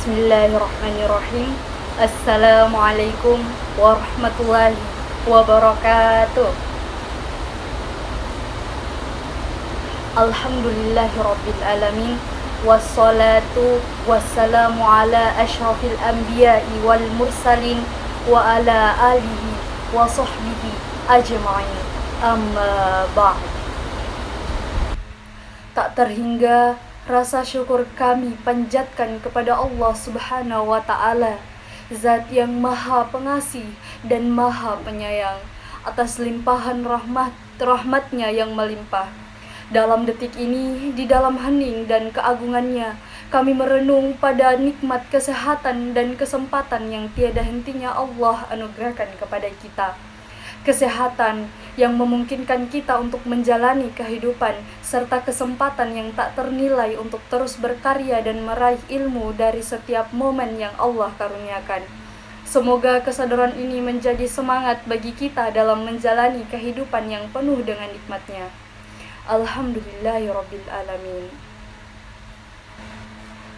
Bismillahirrahmanirrahim. Assalamualaikum warahmatullahi wabarakatuh. Alhamdulillahirabbil alamin. Wassalatu wassalamu ala asyrafil anbiya'i wal mursalin wa ala alihi wa sahbihi ajma'in. Amma ba'd. Tak terhingga rasa syukur kami panjatkan kepada Allah Subhanahu wa Ta'ala, Zat yang Maha Pengasih dan Maha Penyayang, atas limpahan rahmatnya yang melimpah. Dalam detik ini, di dalam hening dan keagungannya, kami merenung pada nikmat kesehatan dan kesempatan yang tiada hentinya Allah anugerahkan kepada kita. Kesehatan yang memungkinkan kita untuk menjalani kehidupan, serta kesempatan yang tak ternilai untuk terus berkarya dan meraih ilmu dari setiap momen yang Allah karuniakan. Semoga kesadaran ini menjadi semangat bagi kita dalam menjalani kehidupan yang penuh dengan nikmatnya. Alhamdulillahirabbil alamin.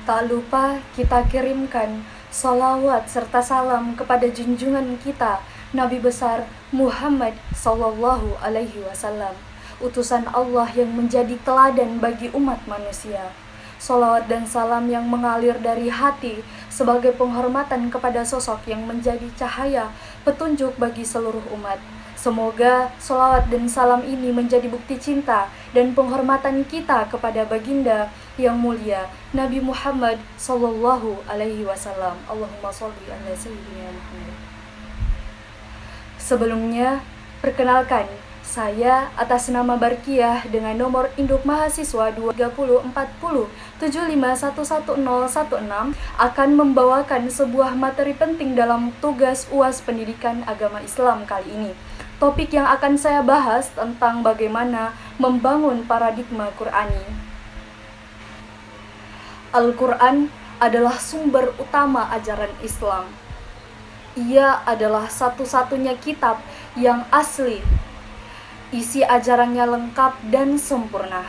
Tak lupa kita kirimkan salawat serta salam kepada junjungan kita Nabi besar Muhammad sallallahu alaihi wasallam, utusan Allah yang menjadi teladan bagi umat manusia. Salawat dan salam yang mengalir dari hati sebagai penghormatan kepada sosok yang menjadi cahaya petunjuk bagi seluruh umat. Semoga salawat dan salam ini menjadi bukti cinta dan penghormatan kita kepada baginda yang mulia Nabi Muhammad sallallahu alaihi wasallam. Allahumma sholli ala sayyidina Muhammad. Sebelumnya, perkenalkan, saya atas nama Barkiah dengan nomor induk mahasiswa 23040751116 akan membawakan sebuah materi penting dalam tugas UAS Pendidikan Agama Islam kali ini. Topik yang akan saya bahas tentang bagaimana membangun paradigma Qur'ani. Al-Quran adalah sumber utama ajaran Islam. Ia adalah satu-satunya kitab yang asli, isi ajarannya lengkap dan sempurna.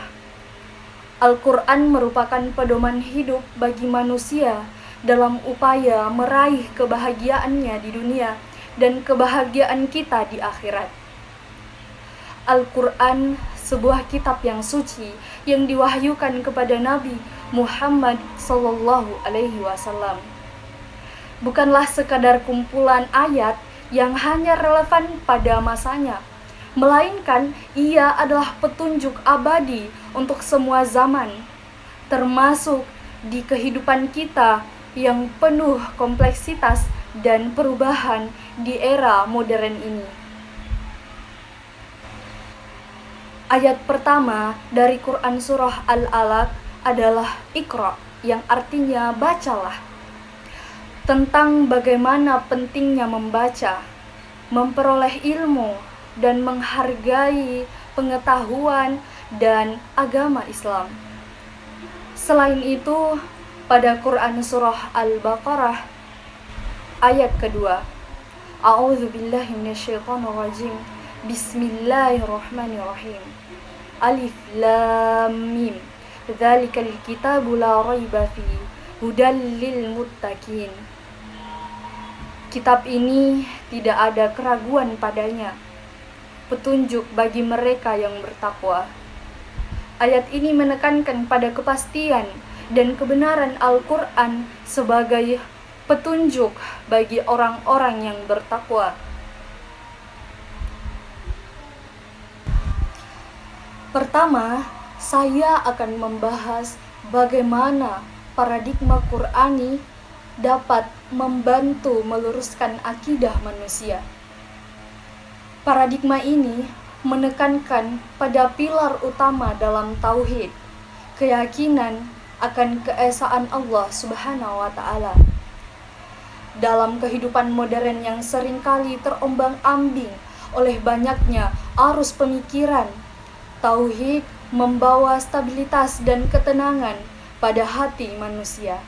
Al-Quran merupakan pedoman hidup bagi manusia dalam upaya meraih kebahagiaannya di dunia dan kebahagiaan kita di akhirat. Al-Quran sebuah kitab yang suci yang diwahyukan kepada Nabi Muhammad sallallahu alaihi wasallam. Bukanlah sekadar kumpulan ayat yang hanya relevan pada masanya, melainkan ia adalah petunjuk abadi untuk semua zaman, termasuk di kehidupan kita yang penuh kompleksitas dan perubahan di era modern ini. Ayat pertama dari Quran Surah Al-Alaq adalah Iqra, yang artinya bacalah. Tentang bagaimana pentingnya membaca, memperoleh ilmu, dan menghargai pengetahuan dan agama Islam. Selain itu, pada Quran Surah Al-Baqarah, ayat kedua, A'udzubillahi minasyaitonirrajim, Bismillahirrahmanirrahim, Alif Lam Mim, Dzalikal kitabu la raiba fihi, hudal lil muttaqin. Kitab ini tidak ada keraguan padanya, petunjuk bagi mereka yang bertakwa. Ayat ini menekankan pada kepastian dan kebenaran Al-Quran sebagai petunjuk bagi orang-orang yang bertakwa. Pertama, saya akan membahas bagaimana paradigma Qur'ani dapat membantu meluruskan akidah manusia. Paradigma ini menekankan pada pilar utama dalam tauhid, keyakinan akan keesaan Allah Subhanahu wa Ta'ala. Dalam kehidupan modern yang seringkali terombang-ambing oleh banyaknya arus pemikiran, tauhid membawa stabilitas dan ketenangan pada hati manusia.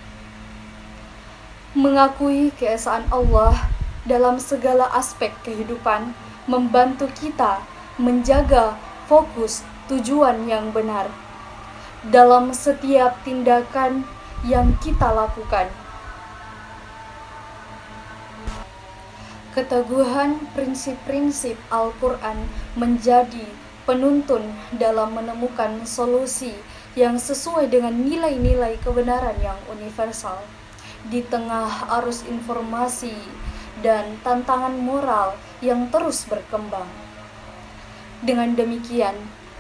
Mengakui keesaan Allah dalam segala aspek kehidupan membantu kita menjaga fokus tujuan yang benar dalam setiap tindakan yang kita lakukan. Keteguhan prinsip-prinsip Al-Quran menjadi penuntun dalam menemukan solusi yang sesuai dengan nilai-nilai kebenaran yang universal di tengah arus informasi dan tantangan moral yang terus berkembang. Dengan demikian,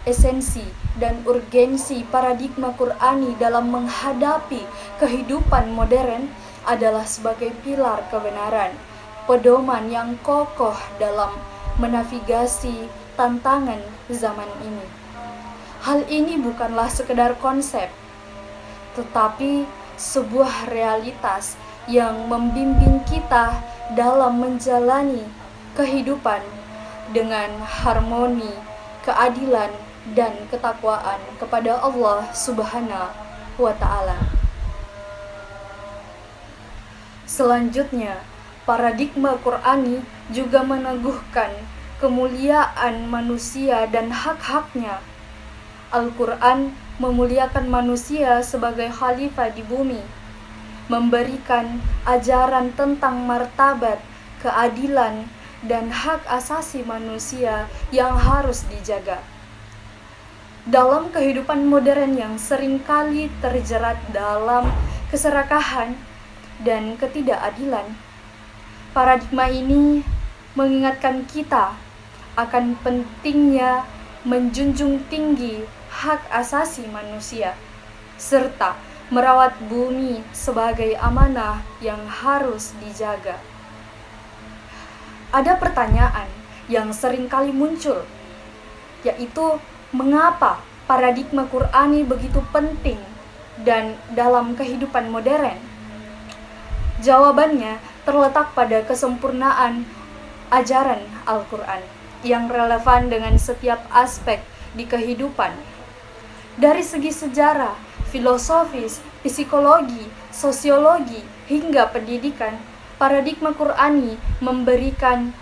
esensi dan urgensi paradigma Qur'ani dalam menghadapi kehidupan modern adalah sebagai pilar kebenaran, pedoman yang kokoh dalam menavigasi tantangan zaman ini. Hal ini bukanlah sekedar konsep, tetapi sebuah realitas yang membimbing kita dalam menjalani kehidupan dengan harmoni, keadilan, dan ketakwaan kepada Allah Subhanahu wa Ta'ala. Selanjutnya, paradigma Qur'ani juga meneguhkan kemuliaan manusia dan hak-haknya. Al-Quran memuliakan manusia sebagai khalifah di bumi, memberikan ajaran tentang martabat, keadilan, dan hak asasi manusia yang harus dijaga. Dalam kehidupan modern yang seringkali terjerat dalam keserakahan dan ketidakadilan, paradigma ini mengingatkan kita akan pentingnya menjunjung tinggi hak asasi manusia, serta merawat bumi sebagai amanah yang harus dijaga. Ada pertanyaan yang seringkali muncul, yaitu mengapa paradigma Qur'ani begitu penting dan dalam kehidupan modern? Jawabannya terletak pada kesempurnaan ajaran Al-Quran yang relevan dengan setiap aspek di kehidupan. Dari segi sejarah, filosofis, psikologi, sosiologi, hingga pendidikan, paradigma Qur'ani memberikan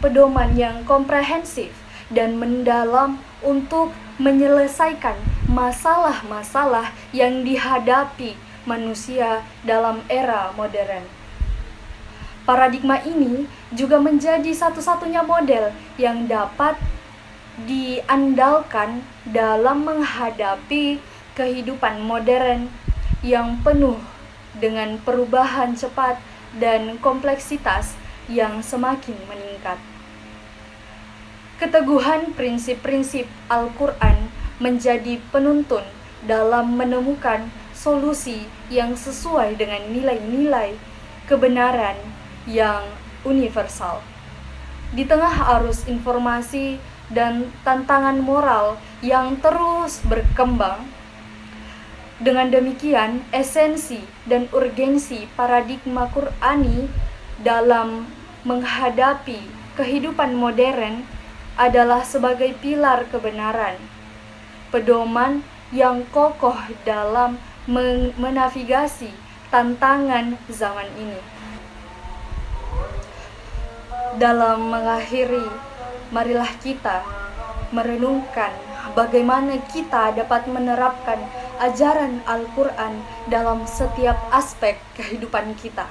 pedoman yang komprehensif dan mendalam untuk menyelesaikan masalah-masalah yang dihadapi manusia dalam era modern. Paradigma ini juga menjadi satu-satunya model yang dapat diandalkan dalam menghadapi kehidupan modern yang penuh dengan perubahan cepat dan kompleksitas yang semakin meningkat. Keteguhan prinsip-prinsip Al-Quran menjadi penuntun dalam menemukan solusi yang sesuai dengan nilai-nilai kebenaran yang universal. Di tengah arus informasi dan tantangan moral yang terus berkembang, dengan demikian, esensi dan urgensi paradigma Qur'ani dalam menghadapi kehidupan modern adalah sebagai pilar kebenaran, pedoman yang kokoh dalam menavigasi tantangan zaman ini. Dalam mengakhiri, marilah kita merenungkan bagaimana kita dapat menerapkan ajaran Al-Quran dalam setiap aspek kehidupan kita,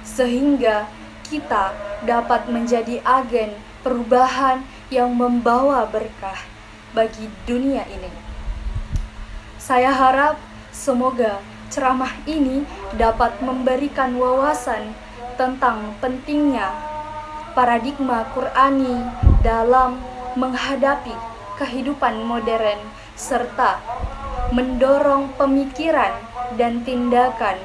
sehingga kita dapat menjadi agen perubahan yang membawa berkah bagi dunia ini. Saya harap semoga ceramah ini dapat memberikan wawasan tentang pentingnya paradigma Qur'ani dalam menghadapi kehidupan modern serta mendorong pemikiran dan tindakan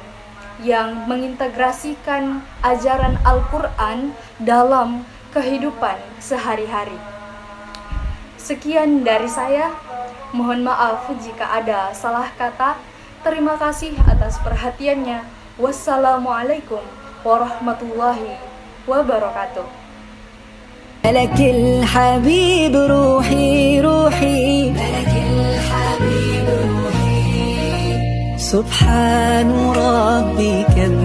yang mengintegrasikan ajaran Al-Quran dalam kehidupan sehari-hari. Sekian dari saya, mohon maaf jika ada salah kata. Terima kasih atas perhatiannya. Wassalamualaikum warahmatullahi wabarakatuh. ملك الحبيب روحي روحي ملك الحبيب روحي سبحان ربي كم